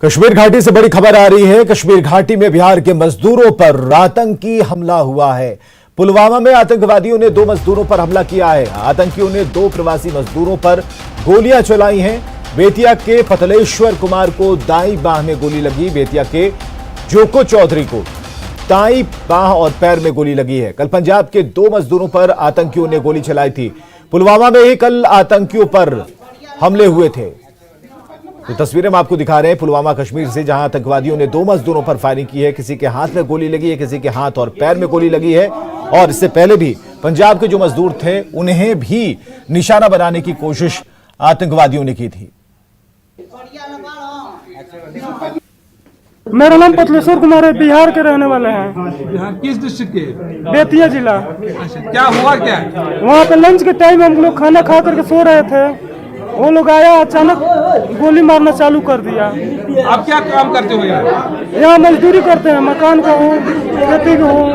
कश्मीर घाटी से बड़ी खबर आ रही है। कश्मीर घाटी में बिहार के मजदूरों पर आतंकी हमला हुआ है। पुलवामा में आतंकवादियों ने 2 मजदूरों पर हमला किया है। आतंकियों ने 2 प्रवासी मजदूरों पर गोलियां चलाई हैं। बेतिया के फतलेश्वर कुमार को दाईं बाह में गोली लगी। बेतिया के जोको चौधरी को दाईं बाह और पैर में गोली लगी है। कल पंजाब के 2 मजदूरों पर आतंकियों ने गोली चलाई थी। पुलवामा में ही कल आतंकियों पर हमले हुए थे। तो तस्वीरें हम आपको दिखा रहे हैं पुलवामा कश्मीर से, जहां आतंकवादियों ने 2 मजदूरों पर फायरिंग की है। किसी के हाथ में गोली लगी है, किसी के हाथ और पैर में गोली लगी है। और इससे पहले भी पंजाब के जो मजदूर थे उन्हें भी निशाना बनाने की कोशिश आतंकवादियों ने की थी। मेरा नाम फतलेश्वर कुमार है, बिहार के रहने वाले हैं। बिहार किस डिस्ट्रिक्ट के? बेतिया जिला। अच्छा, क्या हुआ क्या? वहाँ पे लंच के टाइम हम लोग खाना खा करके सो रहे थे। वो लोग आया, अचानक गोली मारना चालू कर दिया। आप क्या काम करते हो यार? यहाँ मजदूरी करते हैं, मकान का हो, खेती का हो।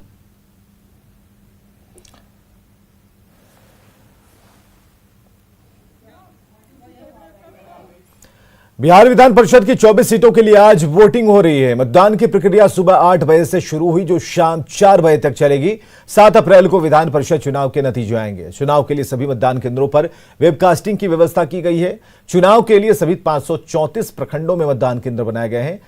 बिहार विधान परिषद की 24 सीटों के लिए आज वोटिंग हो रही है। मतदान की प्रक्रिया सुबह 8 बजे से शुरू हुई, जो शाम 4 बजे तक चलेगी। 7 अप्रैल को विधान परिषद चुनाव के नतीजे आएंगे। चुनाव के लिए सभी मतदान केंद्रों पर वेबकास्टिंग की व्यवस्था की गई है। चुनाव के लिए सभी 534 प्रखंडों में मतदान केंद्र बनाए गए हैं।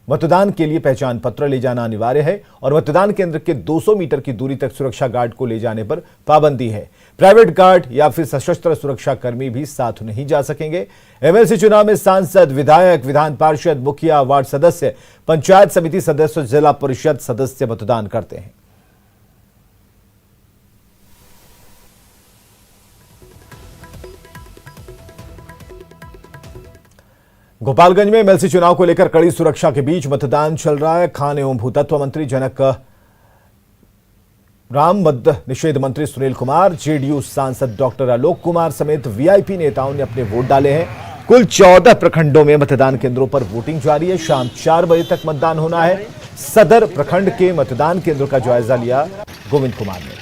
मतदान के लिए पहचान पत्र ले जाना अनिवार्य है और मतदान केंद्र के 200 मीटर की दूरी तक सुरक्षा गार्ड को ले जाने पर पाबंदी है। प्राइवेट गार्ड या फिर सशस्त्र सुरक्षा कर्मी भी साथ नहीं जा सकेंगे। एमएलसी चुनाव में सांसद, विधायक, विधान पार्षद, मुखिया, वार्ड सदस्य, पंचायत समिति सदस्य, जिला परिषद सदस्य मतदान करते हैं। गोपालगंज में एमएलसी चुनाव को लेकर कड़ी सुरक्षा के बीच मतदान चल रहा है। खान एवं भूतत्व मंत्री जनक राम, मद्य निषेध मंत्री सुनील कुमार, जेडीयू सांसद डॉक्टर आलोक कुमार समेत वीआईपी नेताओं ने अपने वोट डाले हैं। कुल 14 प्रखंडों में मतदान केंद्रों पर वोटिंग जारी है। शाम 4 बजे तक मतदान होना है। सदर प्रखंड के मतदान केंद्र का जायजा लिया गोविंद कुमार ने।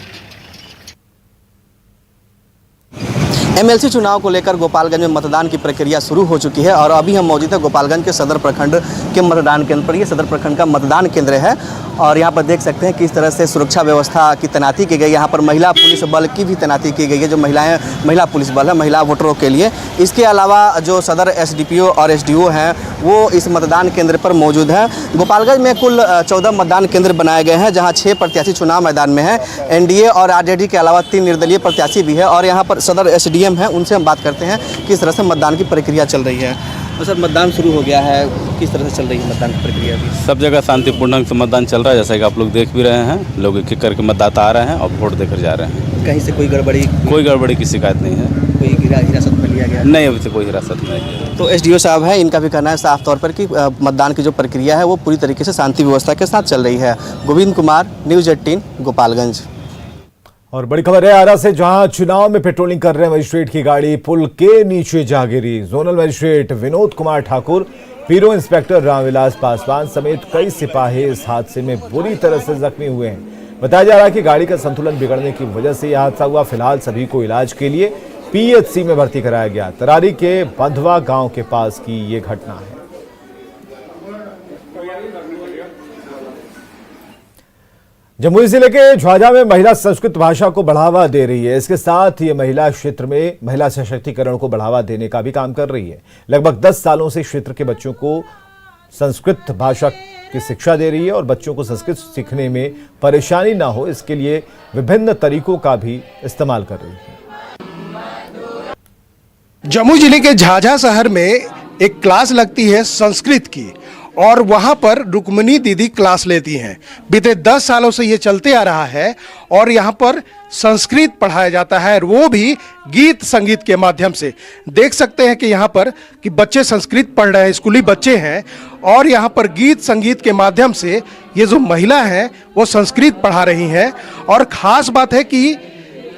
एमएलसी चुनाव को लेकर गोपालगंज में मतदान की प्रक्रिया शुरू हो चुकी है और अभी हम मौजूद है गोपालगंज के सदर प्रखंड के मतदान केंद्र पर। ये सदर प्रखंड का मतदान केंद्र है और यहाँ पर देख सकते हैं किस तरह से सुरक्षा व्यवस्था की तैनाती की गई है। यहाँ पर महिला पुलिस बल की भी तैनाती की गई है, जो महिला पुलिस बल है महिला वोटरों के लिए। इसके अलावा जो सदर एसडीपीओ और एसडीओ हैं वो इस मतदान केंद्र पर मौजूद हैं। गोपालगंज में कुल 14 मतदान केंद्र बनाए गए हैं, जहाँ 6 प्रत्याशी चुनाव मैदान में हैं। एनडीए और आरजेडी के अलावा 3 निर्दलीय प्रत्याशी भी है। और यहाँ पर सदर एसडीएम हैं, उनसे हम बात करते हैं किस तरह से मतदान की प्रक्रिया चल रही है। तो सर, मतदान शुरू हो गया है, किस तरह से चल रही है मतदान की प्रक्रिया भी? सब जगह शांतिपूर्ण ढंग से मतदान चल रहा है, जैसा कि आप लोग देख भी रहे हैं। लोग एक एक करके मतदाता आ रहे हैं और वोट देकर जा रहे हैं। कहीं से कोई गड़बड़ी की शिकायत नहीं है। कोई हिरासत में लिया गया? नहीं, अभी से कोई हिरासत नहीं है। तो एसडीओ साहब हैं, इनका भी कहना है साफ तौर पर कि मतदान की जो प्रक्रिया है वो पूरी तरीके से शांति व्यवस्था के साथ चल रही है। गोविंद कुमार, न्यूज़ 18, गोपालगंज। और बड़ी खबर है आरा से, जहां चुनाव में पेट्रोलिंग कर रहे मजिस्ट्रेट की गाड़ी पुल के नीचे जा गिरी। Zonal magistrate Vinod Kumar Thakur, bureau inspector Ramvilas Paswan समेत कई सिपाही इस हादसे में बुरी तरह से जख्मी हुए हैं। बताया जा रहा है कि गाड़ी का संतुलन बिगड़ने की वजह से यह हादसा हुआ। फिलहाल सभी को इलाज के लिए पीएचसी में भर्ती कराया गया। तरारी के बंधवा गांव के पास की ये घटना है। जमुई जिले के झाझा में महिला संस्कृत भाषा को बढ़ावा दे रही है। इसके साथ ये महिला क्षेत्र में महिला सशक्तिकरण को बढ़ावा देने का भी काम कर रही है। लगभग 10 सालों से क्षेत्र के बच्चों को संस्कृत भाषा की शिक्षा दे रही है और बच्चों को संस्कृत सीखने में परेशानी ना हो, इसके लिए विभिन्न तरीकों का भी इस्तेमाल कर रही है। जमुई जिले के झाझा शहर में एक क्लास लगती है संस्कृत की और वहाँ पर रुक्मिणी दीदी क्लास लेती हैं। बीते 10 सालों से ये चलते आ रहा है और यहाँ पर संस्कृत पढ़ाया जाता है, और वो भी गीत संगीत के माध्यम से। देख सकते हैं कि यहाँ पर कि बच्चे संस्कृत पढ़ रहे हैं, स्कूली बच्चे हैं, और यहाँ पर गीत संगीत के माध्यम से ये जो महिला हैं वो संस्कृत पढ़ा रही हैं। और ख़ास बात है कि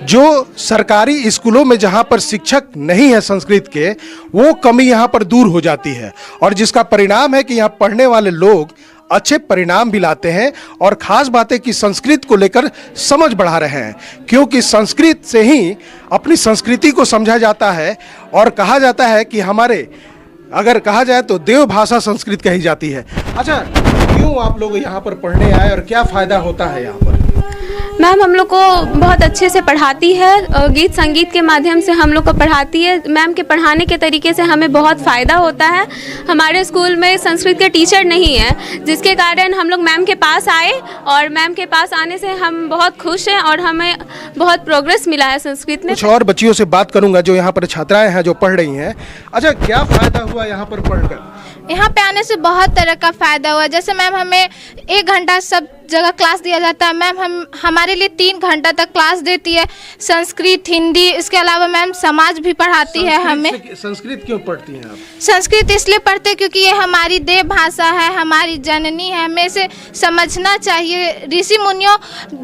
जो सरकारी स्कूलों में जहाँ पर शिक्षक नहीं है संस्कृत के, वो कमी यहाँ पर दूर हो जाती है और जिसका परिणाम है कि यहाँ पढ़ने वाले लोग अच्छे परिणाम भी लाते हैं। और ख़ास बात है कि संस्कृत को लेकर समझ बढ़ा रहे हैं, क्योंकि संस्कृत से ही अपनी संस्कृति को समझा जाता है और कहा जाता है कि हमारे अगर कहा जाए तो देव भाषा संस्कृत कही जाती है। अच्छा, क्यों आप लोग यहाँ पर पढ़ने आए और क्या फायदा होता है यहाँ पर? मैम हम लोग को बहुत अच्छे से पढ़ाती है, गीत संगीत के माध्यम से हम लोग को पढ़ाती है। मैम के पढ़ाने के तरीके से हमें बहुत फ़ायदा होता है। हमारे स्कूल में संस्कृत के टीचर नहीं है, जिसके कारण हम लोग मैम के पास आए और मैम के पास आने से हम बहुत खुश हैं और हमें बहुत प्रोग्रेस मिला है संस्कृत में। कुछ और बच्चियों से बात करूंगा जो यहाँ पर छात्राएं हैं जो पढ़ रही हैं। अच्छा, क्या फायदा हुआ यहाँ पर पढ़कर? यहाँ पे आने से बहुत तरह का फ़ायदा हुआ। जैसे मैम हमें 1 घंटा सब जगह क्लास दिया जाता है। मैम हमारे लिए 3 घंटा तक क्लास देती है, संस्कृत, हिंदी, इसके अलावा मैम समाज भी पढ़ाती है हमें। संस्कृत क्यों पढ़ती हैं आप? संस्कृत इसलिए पढ़ते क्योंकि ये हमारी देव भाषा है, हमारी जननी है, हमें इसे समझना चाहिए। ऋषि मुनियों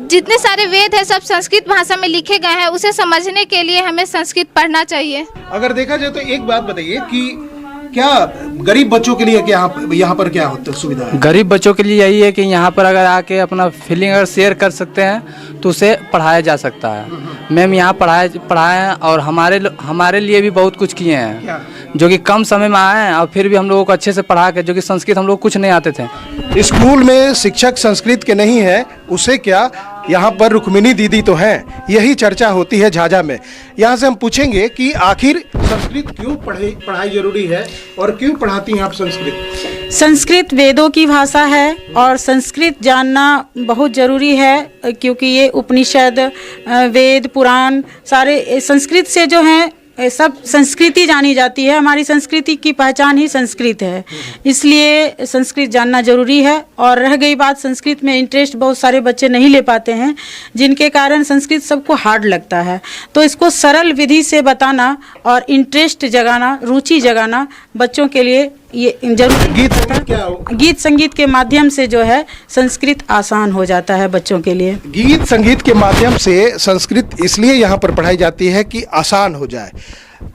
जितने सारे वेद है सब संस्कृत भाषा में लिखे गए हैं, उसे समझने के लिए हमें संस्कृत पढ़ना चाहिए। अगर देखा जाए तो एक बात बताइए कि क्या गरीब बच्चों के लिए यहाँ पर क्या होता है सुविधा है? गरीब बच्चों के लिए यही है कि यहाँ पर अगर आके अपना फीलिंग अगर शेयर कर सकते हैं तो उसे पढ़ाया जा सकता है। मैम यहाँ पढ़ाए हैं और हमारे लिए भी बहुत कुछ किए हैं, जो कि कम समय में आए हैं और फिर भी हम लोगों को अच्छे से पढ़ा के, जो कि संस्कृत हम लोग कुछ नहीं आते थे। स्कूल में शिक्षक संस्कृत के नहीं है, उसे क्या यहाँ पर रुक्मिणी दीदी तो हैं, यही चर्चा होती है झाझा में। यहाँ से हम पूछेंगे कि आखिर संस्कृत क्यों पढ़ाई जरूरी है और क्यों पढ़ाती हैं आप संस्कृत? संस्कृत वेदों की भाषा है और संस्कृत जानना बहुत ज़रूरी है, क्योंकि ये उपनिषद, वेद, पुराण सारे संस्कृत से जो हैं सब संस्कृति जानी जाती है। हमारी संस्कृति की पहचान ही संस्कृत है, इसलिए संस्कृत जानना ज़रूरी है। और रह गई बात, संस्कृत में इंटरेस्ट बहुत सारे बच्चे नहीं ले पाते हैं, जिनके कारण संस्कृत सबको हार्ड लगता है। तो इसको सरल विधि से बताना और इंटरेस्ट जगाना, रुचि जगाना बच्चों के लिए ये जरूरी। गीत संगीत के माध्यम से जो है संस्कृत आसान हो जाता है बच्चों के लिए। गीत संगीत के माध्यम से संस्कृत इसलिए यहाँ पर पढ़ाई जाती है कि आसान हो जाए।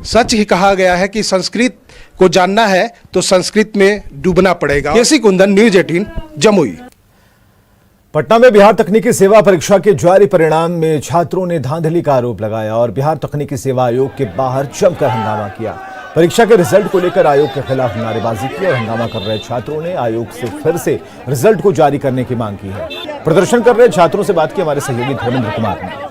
सच ही कहा गया है कि संस्कृत को जानना है तो संस्कृत में डूबना पड़ेगा। केसी कुंदन, न्यूज़ 18, जमुई। पटना में बिहार तकनीकी सेवा परीक्षा के जारी परिणाम में छात्रों ने धांधली का आरोप लगाया और बिहार तकनीकी सेवा आयोग के बाहर जमकर हंगामा किया। परीक्षा के रिजल्ट को लेकर आयोग के खिलाफ नारेबाजी की और हंगामा कर रहे छात्रों ने आयोग से फिर से रिजल्ट को जारी करने की मांग की है। प्रदर्शन कर रहे छात्रों से बात की हमारे सहयोगी धर्मेंद्र कुमार ने।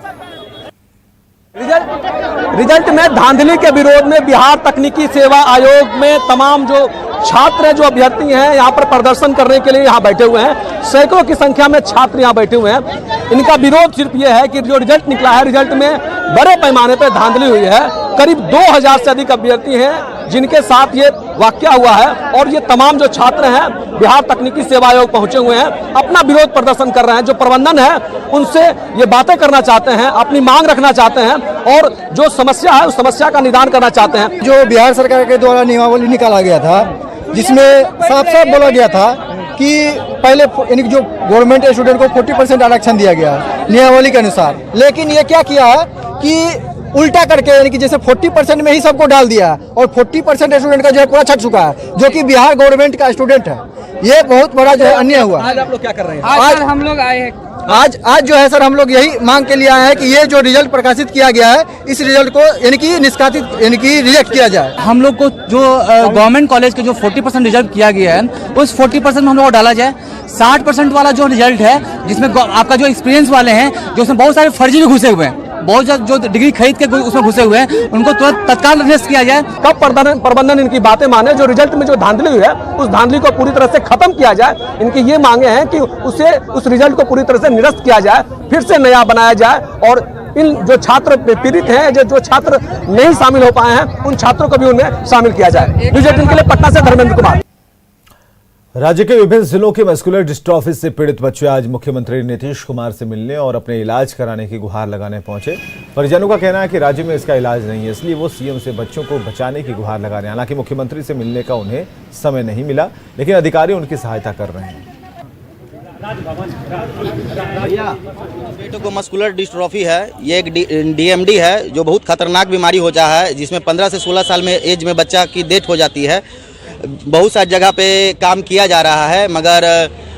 रिजल्ट में धांधली के विरोध में बिहार तकनीकी सेवा आयोग में तमाम जो छात्र हैं, जो अभ्यर्थी हैं, यहाँ पर प्रदर्शन करने के लिए यहाँ बैठे हुए हैं। सैकड़ों की संख्या में छात्र यहाँ बैठे हुए हैं। इनका विरोध सिर्फ ये है कि जो रिजल्ट निकला है, रिजल्ट में बड़े पैमाने पर धांधली हुई है। करीब 2000 से अधिक अभ्यर्थी हैं जिनके साथ ये वाकया हुआ है और ये तमाम जो छात्र हैं बिहार तकनीकी सेवा आयोग पहुंचे हुए हैं, अपना विरोध प्रदर्शन कर रहे हैं। जो प्रबंधन है उनसे ये बातें करना चाहते हैं, अपनी मांग रखना चाहते हैं और जो समस्या है उस समस्या का निदान करना चाहते हैं। जो बिहार सरकार के द्वारा नियमावली निकाला गया था, जिसमें साफ साफ बोला गया था कि पहले यानी जो गवर्नमेंट स्टूडेंट को 40% आरक्षण दिया गया नियमावली के अनुसार, लेकिन ये क्या किया है कि उल्टा करके यानी कि जैसे 40% में ही सबको डाल दिया और 40% स्टूडेंट का जो है पूरा छट चुका है, जो कि बिहार गवर्नमेंट का स्टूडेंट है। ये बहुत बड़ा जो है अन्याय हुआ। आज आप लोग क्या कर रहे हैं? आज हम लोग आए हैं, आज जो है सर हम लोग यही मांग के लिए आए हैं कि ये जो रिजल्ट प्रकाशित किया गया है, इस रिजल्ट को यानी कि निष्कासित यानी कि रिजेक्ट किया जाए। हम लोग को जो गवर्नमेंट कॉलेज के जो 40% रिजल्ट किया गया है, उस 40% में हम लोग को डाला जाए। 60% वाला जो रिजल्ट है, जिसमें आपका जो एक्सपीरियंस वाले हैं, जो उसमें बहुत सारे फर्जी भी घुसे हुए हैं, बहुत जो डिग्री खरीद के उसमें घुसे हुए हैं, उनको तुरंत तत्काल अरेस्ट किया जाए। कब प्रबंधन इनकी बातें माने, जो रिजल्ट में जो धांधली हुई है उस धांधली को पूरी तरह से खत्म किया जाए। इनकी ये मांगे हैं कि उस रिजल्ट को पूरी तरह से निरस्त किया जाए, फिर से नया बनाया जाए और इन जो छात्र पीड़ित हैं, जो छात्र नहीं शामिल हो पाए हैं, उन छात्रों को भी उनमें शामिल किया जाए। न्यूज़ 18 के लिए पटना से धर्मेंद्र कुमार। राज्य के विभिन्न जिलों के मस्कुलर डिस्ट्रॉफी से पीड़ित बच्चे आज मुख्यमंत्री नीतीश कुमार से मिलने और अपने इलाज कराने की गुहार लगाने पहुंचे। परिजनों का कहना है कि राज्य में इसका इलाज नहीं है, इसलिए वो सीएम से बच्चों को बचाने की गुहार लगा रहे हैं। हालांकि मुख्यमंत्री से मिलने का उन्हें समय नहीं मिला, लेकिन अधिकारी उनकी सहायता कर रहे हैं। बेटों को मस्कुलर डिस्ट्रॉफी है, ये एक डीएमडी है जो बहुत खतरनाक बीमारी हो जाता है, जिसमें 15 से 16 साल में एज में बच्चा की डेथ हो जाती है। बहुत सारी जगह पे काम किया जा रहा है, मगर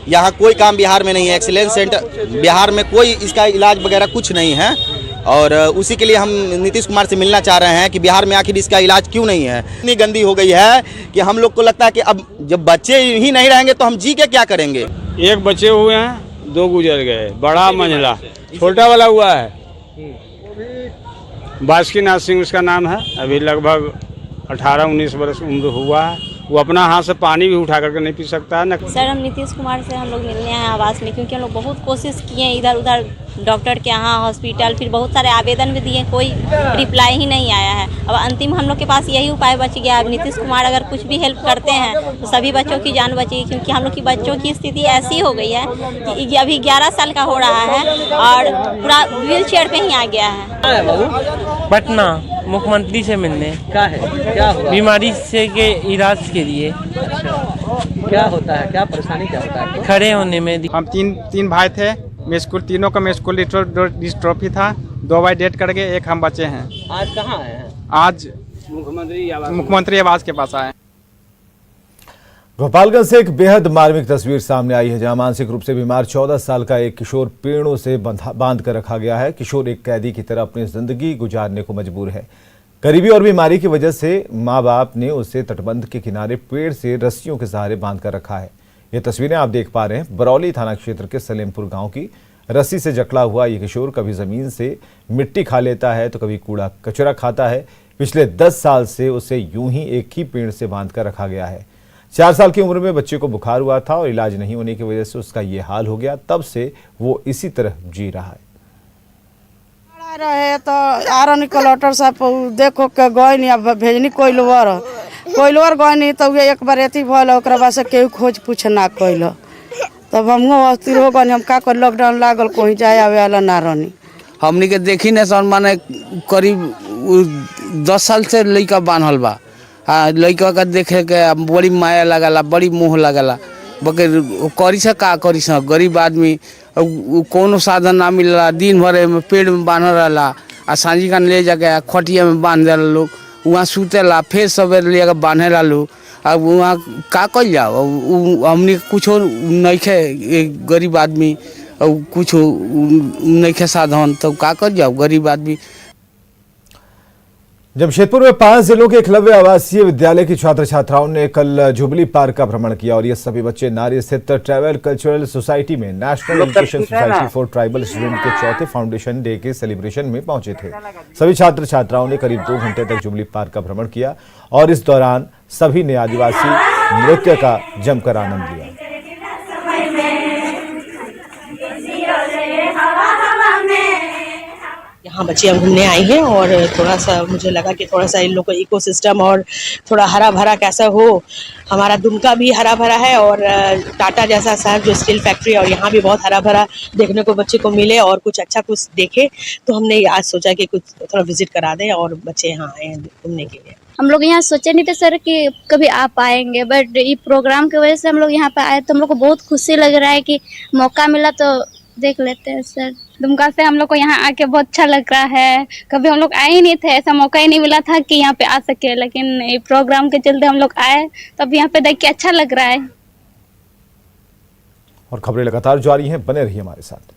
यहाँ कोई काम बिहार में नहीं है। एक्सीलेंस सेंटर बिहार में कोई इसका इलाज वगैरह कुछ नहीं है और उसी के लिए हम नीतीश कुमार से मिलना चाह रहे हैं कि बिहार में आखिर इसका इलाज क्यों नहीं है। इतनी गंदी हो गई है कि हम लोग को लगता है कि अब जब बच्चे ही नहीं रहेंगे तो हम जी के क्या करेंगे। एक बच्चे हुए हैं, 2 गुजर गए, बड़ा मंझला, छोटा वाला हुआ है बासुकीनाथ सिंह उसका नाम है, अभी लगभग 18-19 वर्ष उम्र हुआ है। वो अपना हाथ से पानी भी उठा करके नहीं पी सकता है ना। सर हम नीतीश कुमार से हम लोग मिलने आए आवास में, क्योंकि हम लोग बहुत कोशिश किए हैं इधर उधर डॉक्टर के यहाँ, हॉस्पिटल, फिर बहुत सारे आवेदन भी दिए, कोई रिप्लाई ही नहीं आया है। अब अंतिम हम लोग के पास यही उपाय बच गया। अब नीतीश कुमार अगर कुछ भी हेल्प करते हैं तो सभी बच्चों की जान बचेगी, क्योंकि हम लोग की बच्चों की स्थिति ऐसी हो गई है कि अभी 11 साल का हो रहा है और पूरा व्हील चेयर पे ही आ गया है। पटना मुख्यमंत्री से मिलने क्या है, क्या हुआ? बीमारी से के इलाज के लिए। क्या होता है, क्या परेशानी क्या होता है? खड़े होने में। हम तीन भाई थे, तीनों का मेस्कुलर डिस्ट्रोफी था, 2 भाई डेथ कर गए, एक हम बचे हैं। आज कहाँ आए हैं? आज मुख्यमंत्री आवास के पास आए। गोपालगंज से एक बेहद मार्मिक तस्वीर सामने आई है, जहां मानसिक रूप से बीमार 14 साल का एक किशोर पेड़ों से बांध कर रखा गया है। किशोर एक कैदी की तरह अपनी जिंदगी गुजारने को मजबूर है। गरीबी और बीमारी की वजह से माँ बाप ने उसे तटबंध के किनारे पेड़ से रस्सियों के सहारे बांध कर रखा है। ये तस्वीरें आप देख पा रहे हैं बरौली थाना क्षेत्र के सलेमपुर गांव की। रस्सी से जकड़ा हुआ ये किशोर कभी जमीन से मिट्टी खा लेता है तो कभी कूड़ा कचरा खाता है। पिछले 10 साल से उसे यूं ही एक ही पेड़ से बांध कर रखा गया है। 4 साल की उम्र में बच्चे को बुखार हुआ था और इलाज नहीं होने की वजह से उसका ये हाल हो गया। तब से वो इसी तरह जी रहा है। रहे तो आरन कलेक्टर साहब देखो के गए नहीं, अब भेजनी कोइलवर गए नहीं, तब एक बार एती भल ओकरा बाद से केहू खोज पूछ ना कैल, तब हम अस्थिर हो गए। हम का कर लॉकडाउन लागल, कोई जाए आवे वाला ना रहनी। हमनी के देखी न सन, माने करीब 10 साल से लड़का बांधल बा। लड़का का देखे के बड़ी माया लगला, बड़ी मोह लगला। बकर करी से का करी से, गरीब आदमी कोनो साधन ना मिलला, दिन भर में पेड़ में बांधल रहला, आ सांझी का ले जाके खटिया में बांध देला लोग, वहाँ सुतेला, फिर सवेरे ले जाकर बांधेला लोग। अब वहाँ का कल जाओ, हमने कुछ नहीं खे गरीब आदमी, कुछ नहीं खे साधन, तो का कर जाओ गरीब आदमी। जमशेदपुर में 5 जिलों के एकलव्य आवासीय विद्यालय की छात्र छात्राओं ने कल जुबली पार्क का भ्रमण किया और ये सभी बच्चे नारी स्थित ट्राइबल कल्चरल सोसाइटी में national education society for tribal student के 4थे फाउंडेशन डे के सेलिब्रेशन में पहुंचे थे। सभी छात्र छात्राओं ने करीब 2 घंटे तक जुबली पार्क का भ्रमण किया और इस दौरान सभी ने आदिवासी नृत्य का जमकर आनंद लिया। यहाँ बच्चे हम घूमने आई हैं और थोड़ा सा मुझे लगा कि थोड़ा सा इन लोग को इकोसिस्टम और थोड़ा हरा भरा कैसा हो। हमारा दुमका भी हरा भरा है और टाटा जैसा शहर जो स्टील फैक्ट्री, और यहाँ भी बहुत हरा भरा देखने को बच्चे को मिले और कुछ अच्छा कुछ देखे, तो हमने आज सोचा कि कुछ थोड़ा विजिट करा दें और बच्चे यहाँ आए हैं घूमने के लिए। हम लोग यहाँ सोचे नहीं थे सर कि कभी आ पाएंगे, बट ये प्रोग्राम की वजह से हम लोग यहाँ पे आए तो हम लोग को बहुत खुशी लग रहा है कि मौका मिला तो देख लेते हैं सर। दुमका से हम लोग को यहाँ आके बहुत अच्छा लग रहा है, कभी हम लोग आए ही नहीं थे, ऐसा मौका ही नहीं मिला था कि यहाँ पे आ सके, लेकिन ये प्रोग्राम के चलते हम लोग आए तो अब यहाँ पे देख के अच्छा लग रहा है। और खबरें लगातार जारी हैं, बने रहिए हमारे साथ।